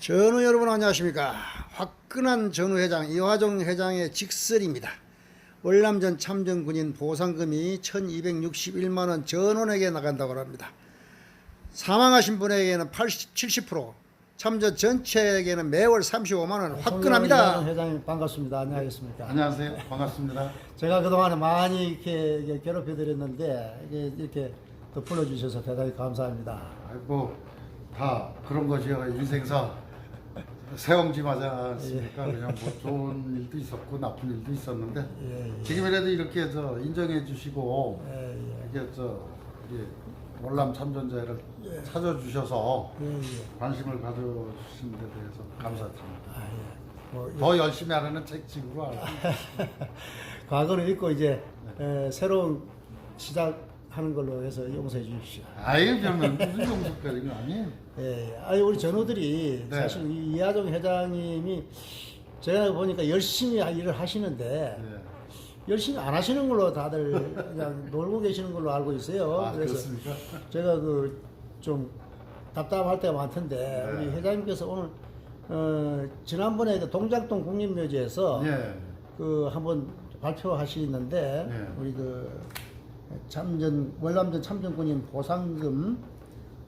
전우 여러분 안녕하십니까. 화끈한 전우 회장 이화종 회장의 직설입니다. 월남전 참전 군인 보상금이 1261만원 전원에게 나간다고 합니다. 사망하신 분에게는 70%, 참전 전체에게는 매월 35만원 화끈합니다. 이화종 회장님 반갑습니다. 안녕하십니까. 안녕하세요. 반갑습니다. 제가 그동안에 많이 이렇게 괴롭혀 드렸는데 이렇게 또 불러주셔서 대단히 감사합니다. 아이고 다 그런 것이요. 인생사 세옹지 맞지 않습니까? 그냥 뭐 좋은 일도 있었고 나쁜 일도 있었는데 예. 지금이라도 이렇게 인정해 주시고 예. 이게 우리 월남 참전자를 찾아주셔서 관심을 가져주신 데 대해서 감사드립니다. 더 열심히 하라는 책칙으로 알고 과거를 잊고 이제 새로운 시작하는 걸로 해서 용서해 주십시오. 아유 그러면 무슨 용서까지는 아니에요. 아니 우리 전우들이 네. 사실 이 이화종 회장님이 제가 보니까 열심히 일을 하시는데 네. 열심히 안 하시는 걸로 다들 그냥 놀고 계시는 걸로 알고 있어요. 아, 그래서 그렇습니까? 제가 좀 답답할 때가 많던데 네. 우리 회장님께서 오늘 지난번에 그 동작동 국립묘지에서 예. 그 한번 발표하시는데 네. 우리 그 월남전 참전군인 보상금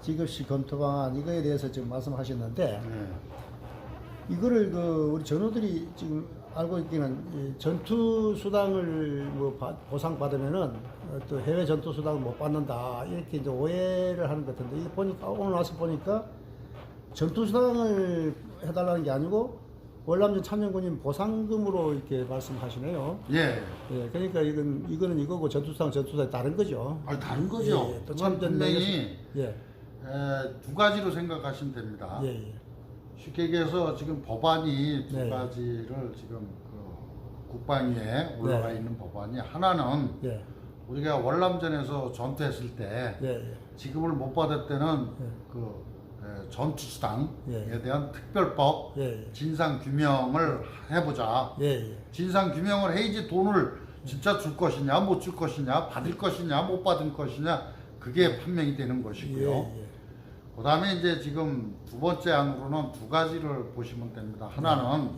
지급시 검토 방안 이거에 대해서 지금 말씀하셨는데 예. 이거를 우리 전우들이 지금 알고 있기는 이 전투 수당을 보상 받으면은 또 해외 전투 수당을 못 받는다 이렇게 이제 오해를 하는 것 같은데 이거 보니까 오늘 와서 보니까 전투 수당을 해달라는 게 아니고 월남전 참전군인 보상금으로 이렇게 말씀하시네요. 예. 예, 그러니까 이거는 이거고 전투수당이 다른 거죠. 아니 다른 거죠. 예, 예. 또 그건 참전 분명히 예, 두 가지로 생각하시면 됩니다. 예. 쉽게 얘기해서 지금 법안이 두 네. 가지를 지금 국방위에 올라가 네. 있는 법안이 하나는 예, 우리가 월남전에서 전투했을 때 예, 지급을 못 받을 때는 전투수당에 대한 특별법 진상 규명을 해보자. 진상 규명을 해야지 돈을 진짜 줄 것이냐 못 줄 것이냐 받을 것이냐 못 받을 것이냐 그게 판명이 되는 것이고요. 그 다음에 이제 지금 두 번째 안으로는 두 가지를 보시면 됩니다. 하나는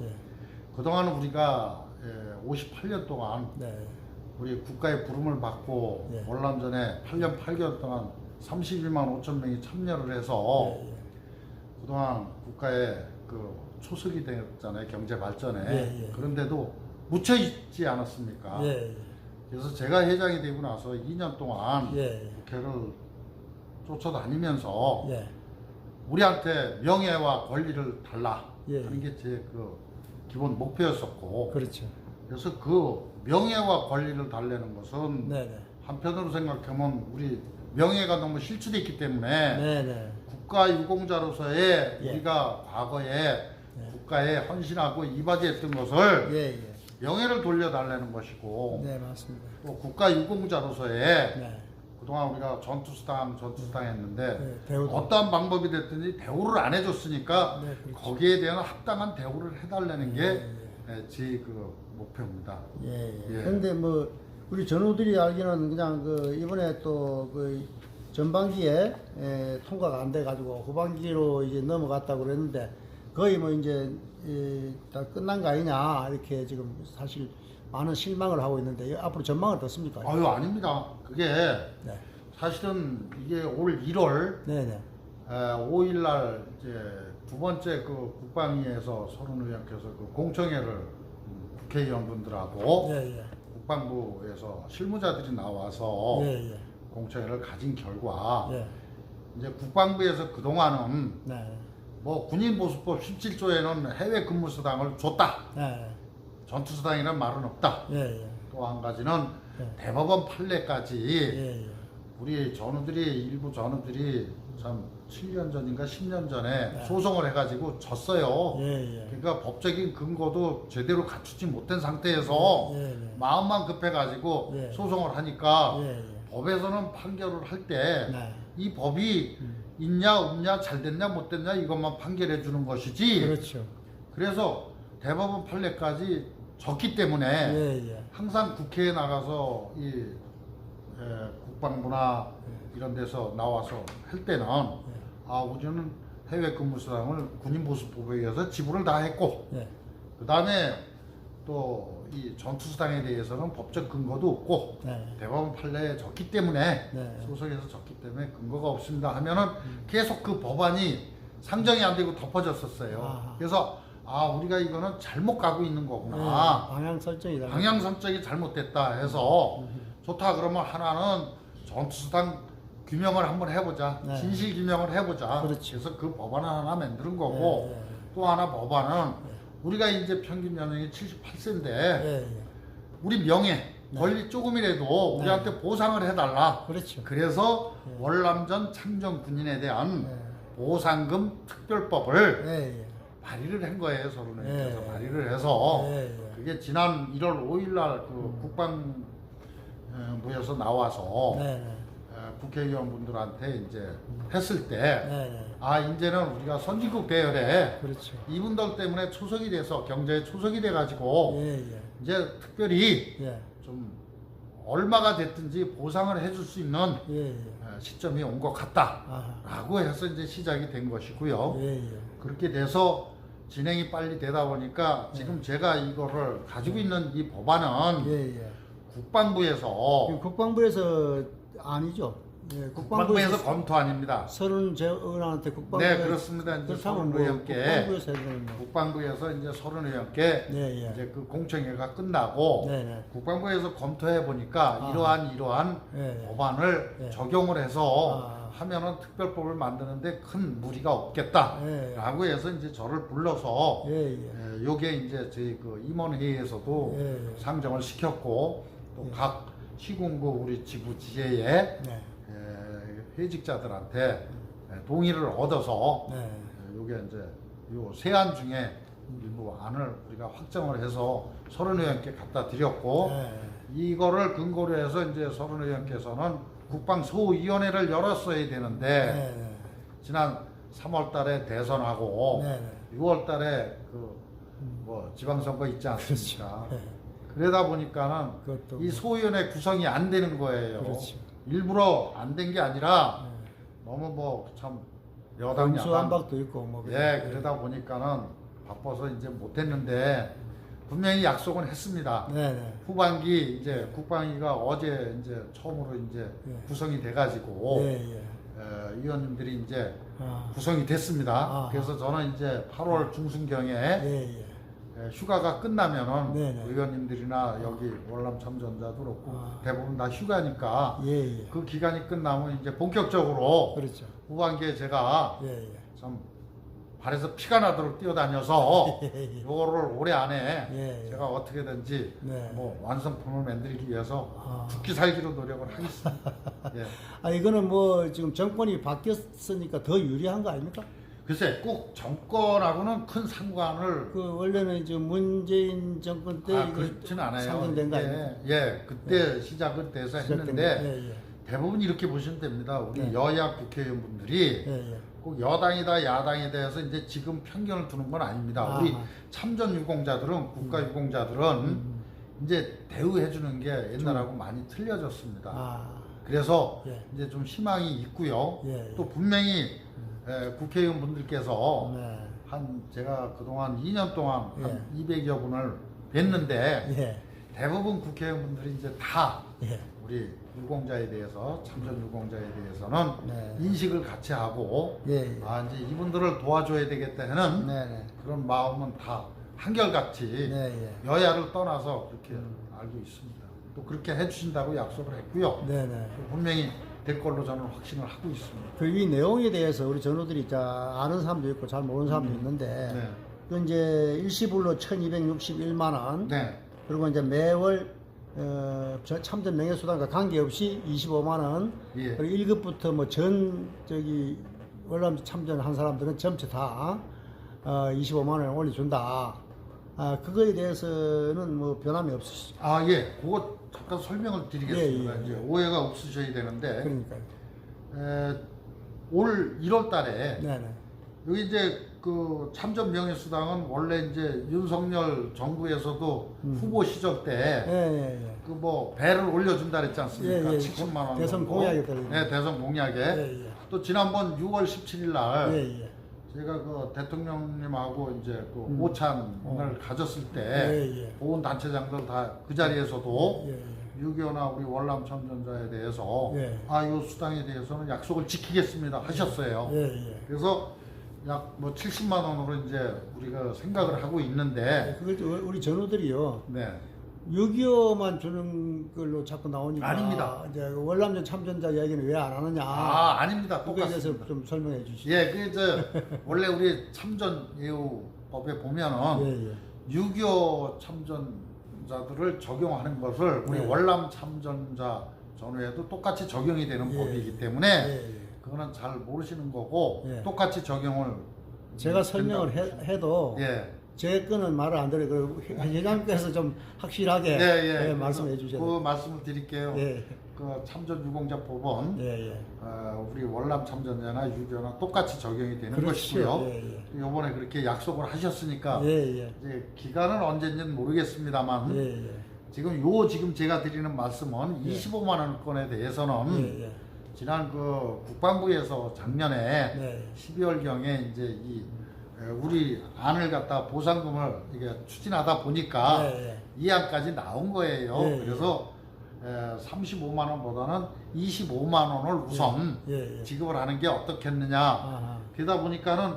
그동안 우리가 58년 동안 우리 국가의 부름을 받고 월남전에 8년 8개월 동안 31만 5천 명이 참여를 해서 그동안 국가의 초석이 되었잖아요. 경제 발전에. 그런데도 묻혀 있지 않았습니까? 그래서 제가 회장이 되고 나서 2년 동안 국회를 쫓아다니면서 우리한테 명예와 권리를 달라 하는 게 제 기본 목표였었고, 그렇죠. 그래서 그 명예와 권리를 달래는 것은 한편으로 생각하면 우리 명예가 너무 실추됐기 때문에 국가 유공자로서의 우리가 과거에 국가에 헌신하고 이바지했던 것을 명예를 돌려달라는 것이고, 맞습니다. 또 국가 유공자로서의 그동안 우리가 전투수당 했는데 대우도. 어떠한 방법이 됐든지 대우를 안 해줬으니까 그렇죠. 거기에 대한 합당한 대우를 해달라는 게 제 목표입니다. 그런데 우리 전우들이 알기는 그냥 이번에 또 전반기에 통과가 안 돼가지고 후반기로 이제 넘어갔다고 그랬는데 거의 이제 다 끝난 거 아니냐 이렇게 지금 사실 많은 실망을 하고 있는데 앞으로 전망은 어떻습니까? 아유 아닙니다. 그게 사실은 이게 올 1월 5일 날 이제 두 번째 국방위에서 서른 의원께서 공청회를 국회의원분들하고 국방부에서 실무자들이 나와서 공청회를 가진 결과 이제 국방부에서 그동안은 군인보수법 17조에는 해외 근무수당을 줬다. 전투수당이라는 말은 없다. 또 한 가지는 대법원 판례까지 우리 일부 전우들이 참 7년 전인가 10년 전에 소송을 해가지고 졌어요. 그러니까 법적인 근거도 제대로 갖추지 못한 상태에서 마음만 급해가지고 소송을 하니까 법에서는 판결을 할 때 이 법이 있냐 없냐 잘 됐냐 못 됐냐 이것만 판결해 주는 것이지. 그렇죠. 그래서 대법원 판례까지 졌기 때문에 항상 국회에 나가서 국방부나 이런 데서 나와서 할 때는 우리는 해외 근무 수당을 군인 보수법에 의해서 지불을 다 했고, 예. 그 다음에 또 이 전투 수당에 대해서는 법적 근거도 없고 네. 대법원 판례에 졌기 때문에 네. 소속에서 졌기 때문에 근거가 없습니다 하면은 계속 그 법안이 상정이 안 되고 덮어졌었어요. 아하. 그래서 우리가 이거는 잘못 가고 있는 네. 거구나. 방향 설정이다. 방향 선정이 잘못됐다 해서 좋다 그러면 하나는 전투수당 규명을 한번 해보자. 네. 진실 규명을 해보자. 그렇죠. 그래서 그 법안을 하나 만드는 거고 네, 네. 또 하나 법안은 우리가 이제 평균 연령이 78세인데 예, 예. 우리 명예, 권리 조금이라도 우리한테 보상을 해달라. 그렇죠. 그래서 월남전 참전 군인에 대한 네. 보상금 특별법을 예, 예. 발의를 한 거예요. 서른에서 네. 발의를 해서 예, 예. 그게 지난 1월 5일 날그 국방부에서 나와서 네, 네. 국회의원분들한테 이제 했을 때 네, 네. 이제는 우리가 선진국 대열에 그렇죠. 이분들 때문에 초석이 돼서 경제에 초석이 돼 가지고 예, 예. 이제 특별히 예. 좀 얼마가 됐든지 보상을 해줄 수 있는 예, 예. 시점이 온 것 아하. 같다라고 해서 이제 시작이 된 것이고요. 예, 예. 그렇게 돼서 진행이 빨리 되다 보니까 지금 제가 이거를 가지고 있는 이 법안은 예, 예. 국방부에서 지금 국방부에서 아니죠. 예, 국방부에서 검토 아닙니다. 서른 재원한테 국방부. 네, 그렇습니다. 이제 그렇다면 뭐 서른 의원께 국방부에서 해야 되는 거. 국방부에서 이제 서른 의원께 네, 예. 이제 그 공청회가 끝나고 네, 네. 국방부에서 검토해 보니까 아. 이러한 예, 예. 법안을 예. 적용을 해서 아. 하면은 특별법을 만드는데 큰 무리가 없겠다라고 예, 해서 이제 저를 불러서 예, 예. 요게 이제 저희 그 임원회의에서도 예, 예. 상정을 시켰고 또 각 시군구 우리 지부 지회에 네. 회직자들한테 동의를 얻어서 네. 요게 이제 요 세안 중에 일부 안을 우리가 확정을 해서 서른 의원께 갖다 드렸고 네. 이거를 근거로 해서 이제 서른 의원께서는 국방소위원회를 열었어야 되는데 네. 지난 3월 달에 대선하고 네. 6월 달에 그 뭐 지방선거 있지 않습니까? 네. 그러다 보니까는 그것도 이 소위원회 구성이 안 되는 거예요. 그렇죠. 일부러 안 된 게 아니라 너무 뭐 참 여당 야당 수한박도 있고 뭐. 예 그러다 보니까는 바빠서 이제 못했는데 분명히 약속은 했습니다. 네, 네. 후반기 이제 국방위가 어제 이제 처음으로 이제 예. 구성이 돼가지고 예, 예. 위원님들이 이제 아. 구성이 됐습니다. 아하. 그래서 저는 이제 8월 중순경에 예, 예. 휴가가 끝나면은 네네. 의원님들이나 여기 월남 참전자도 그렇고 아. 대부분 다 휴가니까 예, 예. 그 기간이 끝나면 이제 본격적으로 그렇죠. 후반기에 제가 예, 예. 좀 발에서 피가 나도록 뛰어다녀서 예, 예. 요거를 올해 안에 예, 예. 제가 어떻게든지 네. 뭐 완성품을 만들기 위해서 아. 죽기 살기로 노력을 하겠습니다. 예. 아, 이거는 뭐 지금 정권이 바뀌었으니까 더 유리한 거 아닙니까? 글쎄 꼭 정권하고는 큰 상관을 그 원래는 지금 문재인 정권 때 이게 그렇지는 않아요. 상정된 거 아닙니까? 예, 그때 시작은 돼서 시작된 했는데 거. 예, 예. 대부분 이렇게 보시면 됩니다. 우리 네. 여야 국회의원분들이 예, 예. 꼭 여당이다 야당에 대해서 이제 지금 편견을 두는 건 아닙니다. 우리 아하. 참전 유공자들은 국가 유공자들은 이제 대우해 주는 게 옛날하고 많이 틀려졌습니다. 아, 그래서 예. 이제 좀 희망이 있고요. 예, 예. 또 분명히 국회의원분들께서 네. 한 제가 그동안 2년 동안 한 예. 200여 분을 뵀는데 예, 대부분 국회의원분들이 이제 다 예. 우리 유공자에 대해서 참전 유공자에 대해서는 네. 인식을 같이 하고 예, 예. 이제 이분들을 도와줘야 되겠다 하는 네, 네. 그런 마음은 다 한결같이 네, 예. 여야를 떠나서 그렇게 알고 있습니다. 또 그렇게 해주신다고 약속을 했고요. 네, 네. 분명히 될 걸로 저는 확신을 하고 있습니다. 그 이 내용에 대해서 우리 전우들이 아는 사람도 있고 잘 모르는 사람도 있는데 네. 그 이제 일시불로 1,261만 원 네. 그리고 이제 매월 참전 명예수당과 관계없이 25만 원 예. 그리고 1급부터 뭐 저기 월남 참전한 사람들은 전체 다 25만 원을 올려준다. 그거에 대해서는 뭐 변함이 없으시죠. 예. 그거 잠깐 설명을 드리겠습니다. 예, 예, 예. 이제 오해가 없으셔야 되는데 그러니까요. 올 1월 달에 네네. 여기 이제 그 참전 명예수당은 원래 이제 윤석열 정부에서도 후보 시절 때 예. 그 뭐 배를 올려준다 그랬지 않습니까? 예, 예. 7천만 원. 대선 정도. 공약에 들어있는. 네, 대선 공약에. 예, 예. 또 지난번 6월 17일 날 예, 예. 제가 그 대통령님하고 이제 그 오찬을 가졌을 때 예, 예. 보훈단체장들 다 그 자리에서도 예, 예. 6.25나 우리 월남 참전자에 대해서 예. 이 수당에 대해서는 약속을 지키겠습니다 하셨어요. 예, 예. 그래서 약 뭐 70만 원으로 이제 우리가 생각을 하고 있는데 그걸 우리 전우들이요. 네. 6.25만 주는 걸로 자꾸 나오니까 아닙니다. 이제 월남전 참전자 이야기는 왜 안 하느냐. 아닙니다. 그거에 대해서 똑같습니다. 좀 설명해 주시죠. 예, 그 이제 원래 우리 참전 예우법에 보면은 예, 예. 6.25 참전자들을 적용하는 것을 우리 네. 월남 참전자 전후에도 똑같이 적용이 되는 예, 법이기 때문에 예, 예. 그거는 잘 모르시는 거고 예. 똑같이 적용을 제가 설명을 된다고 해도 예. 제 거는 말을 안 들어요. 그 회장님께서 좀 확실하게 예, 예. 말씀해 주셔야 그 돼요. 말씀을 드릴게요. 예. 그 참전 유공자법은 예, 예. 우리 월남 참전자나 유교나 똑같이 적용이 되는 그렇죠. 것이고요. 예, 이번에 그렇게 약속을 하셨으니까 예, 예. 이제 기간은 언제인지는 모르겠습니다만 예, 예. 지금 제가 드리는 말씀은 예. 25만 원권에 대해서는 예, 예. 지난 그 국방부에서 작년에 네. 12월경에 이제 이 우리 안을 갖다 보상금을 이게 추진하다 보니까 예, 예. 이 안까지 나온 거예요. 예, 예. 그래서 35만 원보다는 25만 원을 우선 예, 예. 지급을 하는 게 어떻겠느냐. 아하. 그러다 보니까는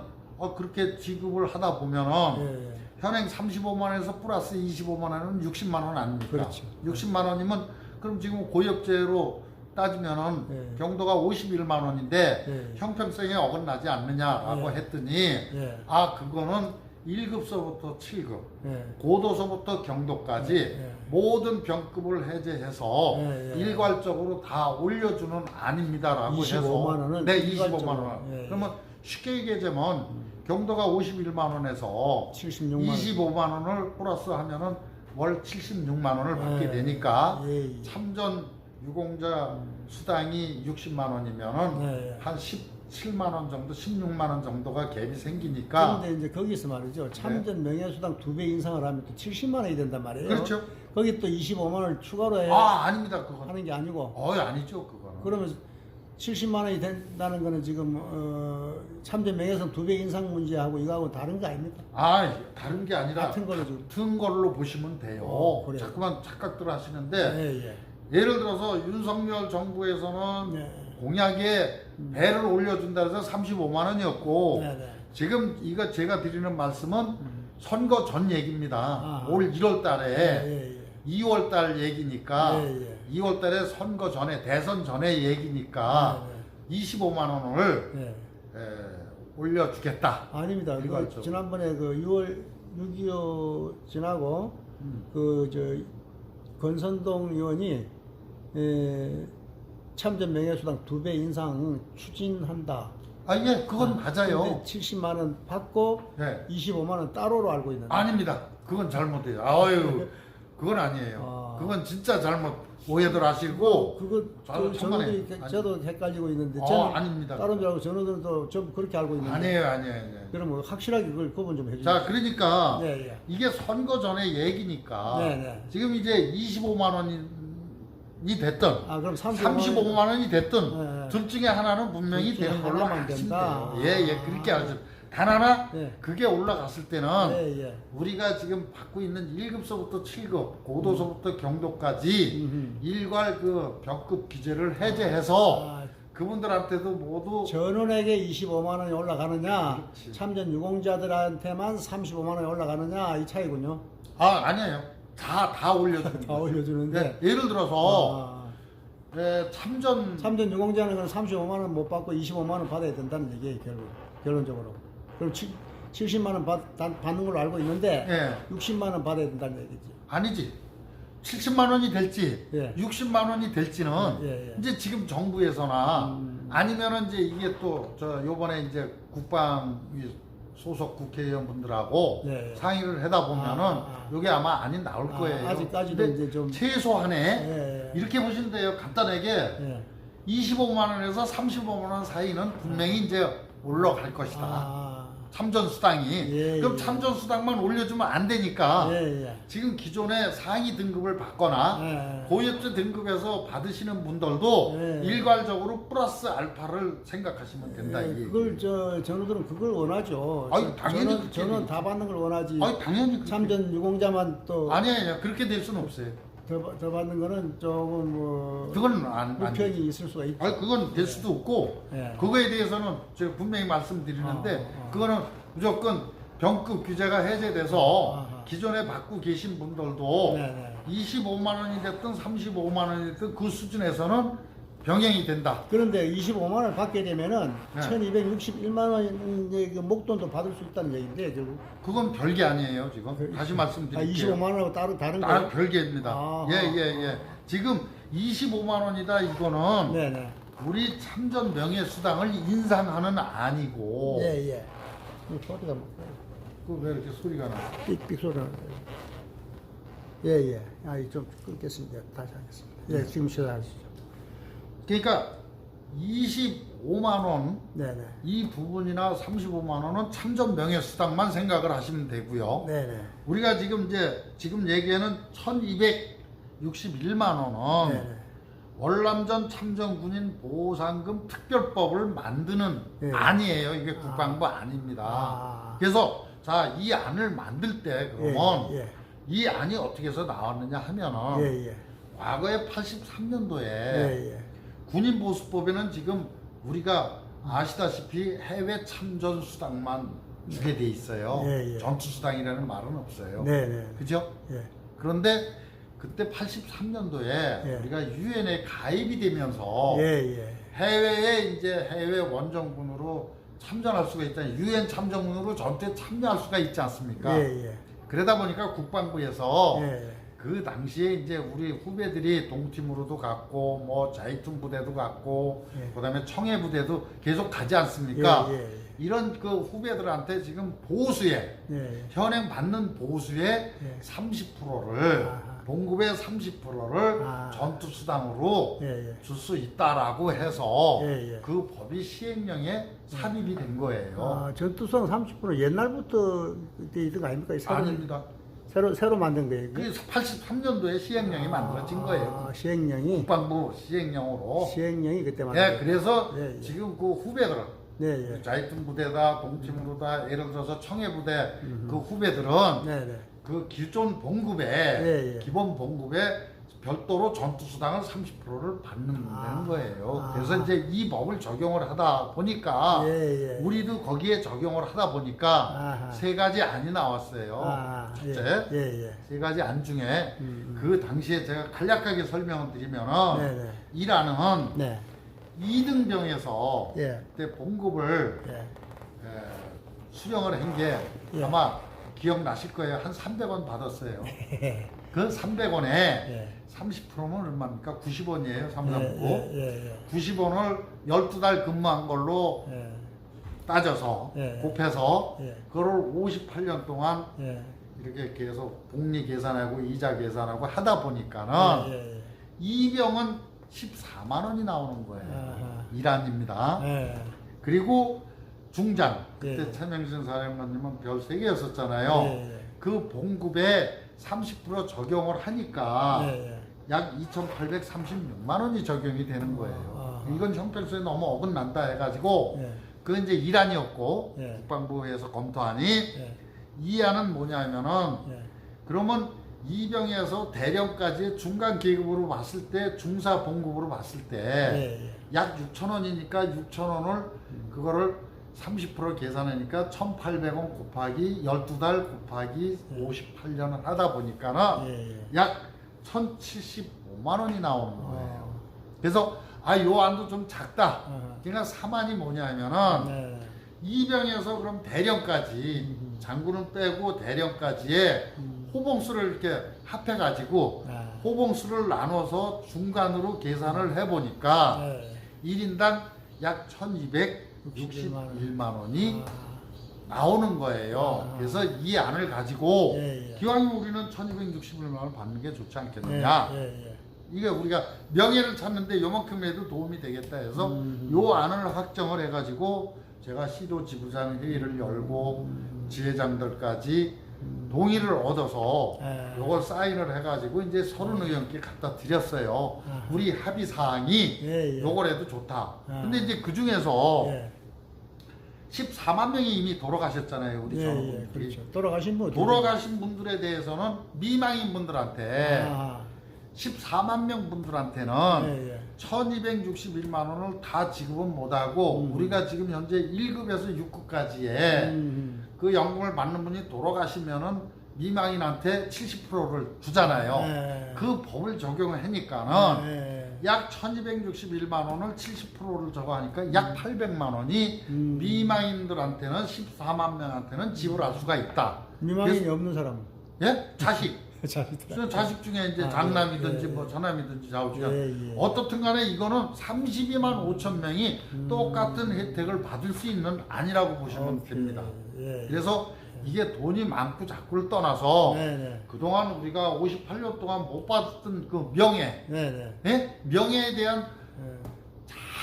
그렇게 지급을 하다 보면은 예, 예. 현행 35만 원에서 플러스 25만 원은 60만 원 아닙니까? 그렇죠. 60만 원이면 그럼 지금 고역제로 따지면은 예. 경도가 51만 원인데 예. 형평성에 어긋나지 않느냐라고 예. 했더니 예. 그거는 1급서부터 7급 예. 고도서부터 경도까지 예. 모든 모든 병급을 해제해서 예, 예. 일괄적으로 다 올려주는 안입니다라고 25만 해서 원은 네, 25만 일괄적으로. 원. 예, 예. 그러면 쉽게 얘기하자면 경도가 51만 원에서 76만 원. 25만 원을 플러스 하면은 월 76만 원을 받게 예. 되니까 예, 예. 참전 유공자 수당이 60만 원이면은 예, 예. 한 17만 원 정도, 16만 원 정도가 갭이 생기니까 그런데 이제 거기서 말이죠. 참전 명예수당 2배 인상을 하면 또 70만 원이 된단 말이에요. 그렇죠. 거기 또 25만 원을 추가로 해 아닙니다. 그건 하는 게 아니고 아니죠. 그거는. 그러면 70만 원이 된다는 거는 지금 참전 명예수당 2배 인상 문제하고 이거하고 다른 거 아닙니까? 다른 게 아니라 같은 걸로 지금. 같은 걸로 보시면 돼요. 그래요. 자꾸만 착각들 하시는데 예, 예. 예를 들어서 윤석열 정부에서는 네. 공약에 배를 올려준다 해서 35만 원이었고 네, 네. 지금 이거 제가 드리는 말씀은 선거 전 얘기입니다. 아하. 올 1월 달에 예, 예. 2월 달 얘기니까 예, 예. 2월 달에 선거 전에 대선 전에 얘기니까 네, 25만 원을 예. 올려주겠다. 아닙니다. 이거 그 알죠. 지난번에 그 6월 6.25 지나고 그 저 권선동 의원이 참전 명예수당 2배 인상 추진한다. 그건 맞아요. 근데 70만 원 받고 네. 25만 원 따로로 알고 있는데. 아닙니다. 그건 잘못돼요. 그건 아니에요. 그건 진짜 잘못 오해들 하시고. 그거 천만에. 저도 헷갈리고 있는데 아닙니다. 다른 줄 알고 전우들도 좀 그렇게 알고 있는데. 아니에요. 그럼 확실하게 그걸 구분 좀 해주세요. 자, 그러니까 예, 예. 이게 선거 전에 얘기니까 네, 네. 지금 이제 25만 원이 됐든 그럼 35만 원이 됐든 네, 네. 둘 중에 하나는 분명히 둘 중에 되는 걸로 하나만 하시면 된다. 돼요. 예, 그렇게 하죠. 단 하나 네. 그게 올라갔을 때는 예, 예. 우리가 지금 받고 있는 1급서부터 7급, 고도서부터 경도까지 일괄 그 병급 기재를 해제해서 그분들한테도 모두 전원에게 25만 원이 올라가느냐, 그렇지. 참전 유공자들한테만 35만 원이 올라가느냐 이 차이군요. 아니에요. 다 올려주는 다 거죠. 올려주는데. 예를 들어서 참전 참전 유공자는 그럼 35만 원 못 받고 25만 원 받아야 된다는 얘기예요, 결론적으로. 그럼 70만 원 받는 걸로 알고 있는데 예. 60만 원 받아야 된다는 얘기지. 아니지. 70만 원이 될지 예. 60만 원이 될지는 예, 예. 이제 지금 정부에서나 아니면은 이제 이게 또 요번에 이제 국방위 소속 국회의원분들하고 예, 예. 상의를 하다 보면은 요게 아마 안이 나올 거예요. 아직까지도 근데 이제 좀 최소한에 예, 예. 이렇게 보시면 돼요. 간단하게 예. 25만 원에서 35만 원 사이는 분명히 이제 올라갈 것이다. 참전수당이. 예, 그럼 예. 참전수당만 올려주면 안 되니까 예, 예. 지금 기존에 상위 등급을 받거나 예. 고액제 등급에서 받으시는 분들도 예. 일괄적으로 플러스 알파를 생각하시면 된다. 예, 이게. 그걸 전우들은 그걸 원하죠. 아니, 당연히 그렇게 저는 되죠. 다 받는 걸 원하지. 아니 당연히 그렇게. 참전 유공자만 또 아니에요. 그렇게 될 수는 없어요. 더 받는 거는 조금 뭐 그건 안 불평이 있을 수가 있죠. 아니 그건 될 수도 없고 예. 그거에 대해서는 제가 분명히 말씀드리는데 그거는 무조건 병급 규제가 해제돼서 아하. 기존에 받고 계신 분들도 네네. 25만 원이 됐든 35만 원이 됐든 그 수준에서는 병행이 된다. 그런데 25만 원을 받게 되면은 네. 1261만 원 이제 그 목돈도 받을 수 있다는 얘기인데 결국 그건 별게 아니에요 지금. 다시 말씀드릴게요. 25만 원하고 다른 다른 거예요? 별개입니다. 아하. 예예예. 지금 25만 원이다 이거는 네네. 우리 참전 명예수당을 인상하는 아니고 예예. 이 소리가 그 왜 이렇게 소리가 나? 삑삑 소리가 나요. 예예. 좀 끊겠습니다. 다시 하겠습니다. 예, 지금 시작하시죠. 그러니까 25만 원 네네. 이 부분이나 35만 원은 참전 명예수당만 생각을 하시면 되고요. 네네. 우리가 지금 얘기하는 1,261만 원은 네네. 월남전 참전군인 보상금 특별법을 만드는 예. 안이에요. 이게 국방부 안입니다. 아. 그래서 자, 이 안을 만들 때 그러면 예, 이 안이 어떻게 해서 나왔느냐 하면은 예, 예. 과거에 83년도에 예, 예. 군인보수법에는 지금 우리가 아시다시피 해외 참전 수당만 주게 돼 있어요. 예, 예. 전투 수당이라는 말은 없어요. 네네. 그죠? 예. 그런데 그때 83년도에 예. 우리가 유엔에 가입이 되면서 예, 예. 해외에 이제 해외 원정군으로 참전할 수가 있다. 유엔 참전군으로 전투에 참여할 수가 있지 않습니까? 예, 예. 그러다 보니까 국방부에서 예. 그 당시에 이제 우리 후배들이 동팀으로도 갔고 뭐 자이툰 부대도 갔고 예. 그다음에 청해 부대도 계속 가지 않습니까? 예, 예. 이런 그 후배들한테 지금 보수에 예. 현행 받는 보수의 예. 30%를 아하. 봉급의 30%를 아. 전투 수당으로 예, 예. 줄 수 있다라고 해서 예, 예. 그 법이 시행령에 삽입이 된 거예요. 아, 전투성 30% 옛날부터 그때 있던 거 아닙니까? 아닙니다. 새로 만든 거예요. 그게 83년도에 시행령이 만들어진 거예요. 아, 시행령이 국방부 시행령으로. 시행령이 그때 만든 예, 거예요. 그래서 예, 예. 지금 그 후배들은 네, 예. 자이툰 부대다, 동팀으로다, 예를 들어서 청해 부대 그 후배들은 네, 네. 그 기존 봉급에 예, 예. 기본 봉급에 별도로 전투 수당을 30%를 받는 거예요. 아. 그래서 이제 이 법을 적용을 하다 보니까 예, 예. 우리도 거기에 적용을 하다 보니까 아하. 세 가지 안이 나왔어요. 아, 첫째, 예, 예. 세 가지 안 중에 그 당시에 제가 간략하게 설명을 드리면은 네, 네. 1안은 네. 2등병에서 예. 그때 봉급을 예. 수령을 한 게 예. 아마 기억나실 거예요. 한 300원 받았어요. 그 300원에 예. 30%면 얼마입니까? 90원이에요. 삼성부. 예. 90원을 12달 근무한 걸로 예. 따져서 예. 곱해서 예. 그걸 58년 동안 예. 이렇게 계속 복리 계산하고 이자 계산하고 하다 보니까는 예. 이병은 14만 원이 나오는 거예요. 아하. 일안입니다. 예. 그리고 중장 그때 예. 최명신 사령관님은 별 3개였었잖아요. 예. 그 봉급에 30% 적용을 하니까 예. 약 2,836만 원이 적용이 되는 거예요. 아하. 이건 형평성에 너무 어긋난다 해가지고 예. 그건 이제 1안이었고 예. 국방부에서 검토하니 예. 2안은 뭐냐면은 예. 그러면 이병에서 대령까지 중간 계급으로 봤을 때 중사 봉급으로 봤을 때 약 예. 6,000원이니까 6,000원을 그거를 30% 계산하니까 1,800원 곱하기 12달 곱하기 58년을 하다 보니까는 예. 약 1,075만 원이 나오는 거예요. 어. 그래서 요 안도 좀 작다. 아하. 그러니까 3안이 뭐냐면은 네. 이병에서 그럼 대령까지 장군은 빼고 대령까지의 호봉수를 이렇게 합해가지고 아. 호봉수를 나눠서 중간으로 계산을 해보니까 네. 1인당 약 1,261만 원이 아. 나오는 거예요. 아. 그래서 이 안을 가지고 예. 기왕이면 우리는 1,261만 원을 받는 게 좋지 않겠느냐. 예. 이게 우리가 명예를 찾는데 요만큼에도 도움이 되겠다 해서 요 안을 확정을 해가지고 제가 시도 지부장 회의를 열고 지회장들까지 동의를 얻어서 요걸 사인을 해가지고 이제 30의원께 갖다 드렸어요. 우리 합의 사항이 예, 예. 요걸 해도 좋다. 근데 이제 그 중에서 예. 14만 명이 이미 돌아가셨잖아요. 우리 예, 전원분들이. 예, 그렇죠. 돌아가신 분. 돌아가신 분들에 대해서는 미망인 분들한테 아, 14만 명 분들한테는 예, 예. 1261만 원을 다 지급은 못하고 우리가 지금 현재 1급에서 6급까지의 그 연금을 받는 분이 돌아가시면은 미망인한테 70%를 주잖아요. 네. 그 법을 적용을 하니까는 예. 약 1261만 원을 70%를 저거 하니까 약 800만 원이 미망인들한테는 14만 명한테는 지불할 수가 있다. 미망인이 그래서- 없는 사람. 예? 자식. 자기들. 자식 중에 이제 아, 장남이든지 예, 예. 뭐 저남이든지 좌우지간 예, 예. 어떻든 간에 이거는 32만 5천 명이 똑같은 혜택을 받을 수 있는 안이라고 보시면 됩니다. 예, 예. 그래서 이게 돈이 많고 작고를 떠나서 네네. 그동안 우리가 58년 동안 못 받았던 그 명예, 네네. 예? 명예에 대한 예.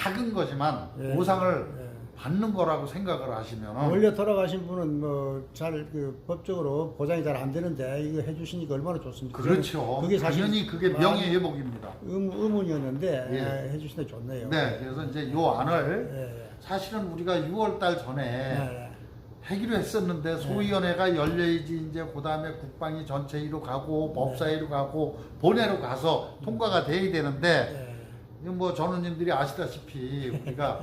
작은 거지만 예. 보상을 예. 받는 거라고 생각을 하시면 원래 돌아가신 분은 뭐 잘 그 법적으로 보장이 잘 안 되는데 이거 해주시니까 얼마나 좋습니까? 그렇죠. 그게 사실 당연히 그게 명예 회복입니다. 의문이었는데 예. 해주시니까 좋네요. 네, 그래서 이제 요 안을 예. 사실은 우리가 6월달 전에 네. 하기로 했었는데 소위원회가 열려야지 이제 그다음에 국방위 전체위로 가고 법사위로 가고 본회로 가서 통과가 돼야 되는데 예. 뭐 전우님들이 아시다시피 우리가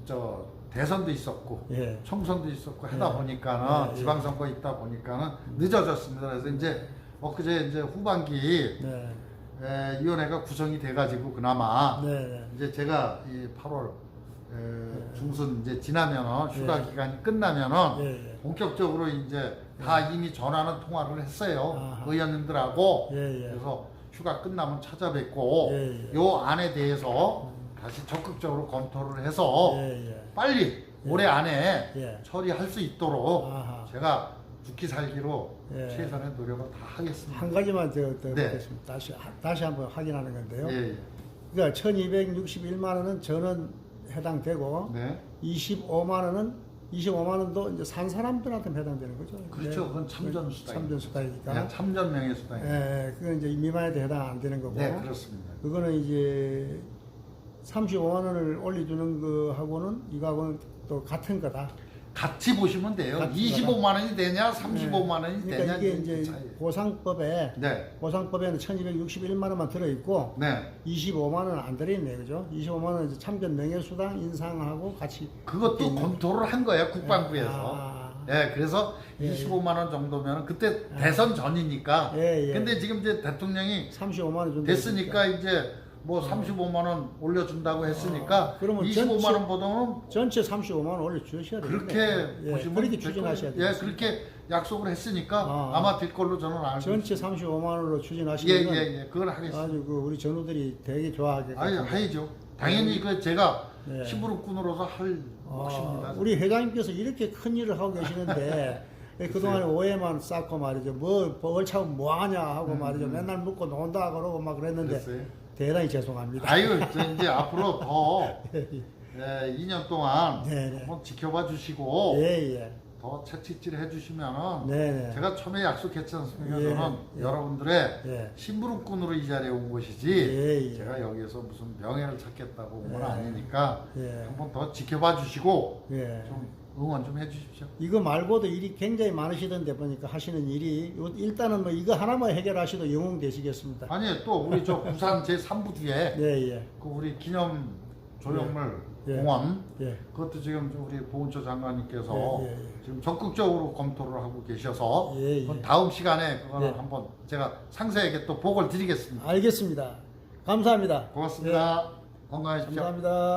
저 대선도 있었고 예. 총선도 있었고 하다 예. 보니까는 예. 지방선거 있다 보니까는 늦어졌습니다. 그래서 이제 엊그제 이제 후반기 네. 위원회가 구성이 돼가지고 그나마 네. 이제 제가 이 8월 중순 이제 지나면은 휴가 예. 기간이 끝나면은 예. 예. 본격적으로 이제 다 이미 전화는 통화를 했어요. 아하. 의원님들하고. 예, 예. 그래서 휴가 끝나면 찾아뵙고 예, 예. 요 안에 대해서 다시 적극적으로 검토를 해서 예, 예. 빨리 올해 안에 예. 처리할 수 있도록 아하. 제가 죽기 살기로 예. 최선의 노력을 다 하겠습니다. 한 가지만 더 네. 묻겠습니다. 다시 한번 확인하는 건데요. 예, 예. 그러니까 1,261만 원은 전원 해당되고 네. 25만 원도 이제 산 사람들한테 해당되는 거죠. 그렇죠. 그건 참전 수당이니까. 참전 수당이니까. 네, 참전 명예 수당입니다. 예, 그건 이제 미만에도 해당 안 되는 거고. 네, 그렇습니다. 그거는 이제 35만 원을 올려주는 거하고는 이거하고는 또 같은 거다. 같이 보시면 돼요. 같은 25만 원이 되냐, 35만 원이 그러니까 되냐 이게 이 이제 차이. 보상법에는 1261만 원만 들어있고 네, 25만 원은 안 들어있네, 그죠? 25만 원은 이제 참전 명예수당 인상하고 같이. 그것도 검토를 한 거예요 국방부에서. 아. 네, 그래서 예, 25만 원 정도면 그때 대선 전이니까. 예, 예. 근데 지금 이제 대통령이 35만 원 정도. 됐으니까 이제 뭐 35만 원 올려준다고 했으니까 그러면 25만 전체- 원보다는 전체 35만 원 올려주셔야 돼요. 그렇게 보시면 그렇게 될 추진하셔야 거예요. 돼요. 예, 그렇게 약속을 했으니까 아. 아마 될 걸로 저는 알고 전체 있습니다. 35만 원으로 예, 추진하시면 예, 예. 그걸 하겠습니다. 아주 그 우리 전우들이 되게 좋아하게. 아니, 하이죠. 당연히 그 제가 네. 시부름꾼으로서 할 몫입니다. 우리 회장님께서 이렇게 큰 일을 하고 계시는데 그동안에 오해만 쌓고 말이죠. 뭐 벌차고 뭐하냐 하고 말이죠. 맨날 묻고 논다 그러고 막 그랬는데 됐어요. 대단히 죄송합니다. 아유, 저 이제 앞으로 더 예, 2년 동안 네, 네. 한번 지켜봐 주시고 예. 더 채찍질 해주시면은 네. 제가 처음에 약속했지 않습니까? 예, 저는 예. 여러분들의 예. 심부름꾼으로 이 자리에 온 것이지 예, 예. 제가 여기에서 무슨 명예를 찾겠다고 온 건 예. 아니니까 예. 한번 더 지켜봐 주시고 예. 좀 응원 좀 해주십시오. 이거 말고도 일이 굉장히 많으시던데 보니까 하시는 일이 일단은 뭐 이거 하나만 해결하셔도 영웅 되시겠습니다. 아니 또 우리 저 부산 제 3부 뒤에 예. 그 우리 기념 조형물 예. 공원 예. 그것도 지금 우리 보훈처 장관님께서 예. 지금 적극적으로 검토를 하고 계셔서 예. 그건 다음 시간에 그거는 예. 한번 제가 상세하게 또 보고를 드리겠습니다. 알겠습니다. 감사합니다. 고맙습니다. 건강하십시오. 감사합니다.